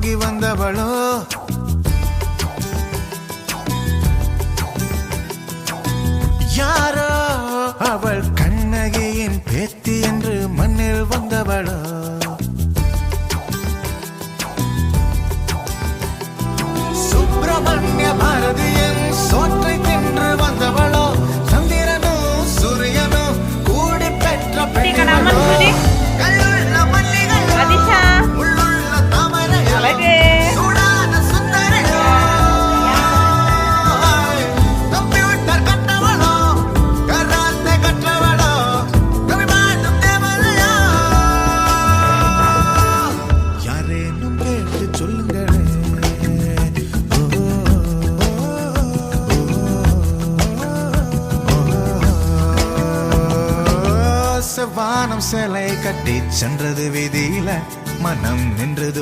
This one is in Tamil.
வாங்கி வந்தவளோ யாரோ அவள் கண்ணகியின் பேத்தி என்று மண்ணில் வந்தவளோ சுப்பிரமணிய பாரதியின் சோற்றை தின்று வந்தவளோ சந்திரனும் சூரியனும் கூடி பெற்ற பெண்களோ வானம் சேலை கட்டி சென்றது வீதியில மனம் நின்றது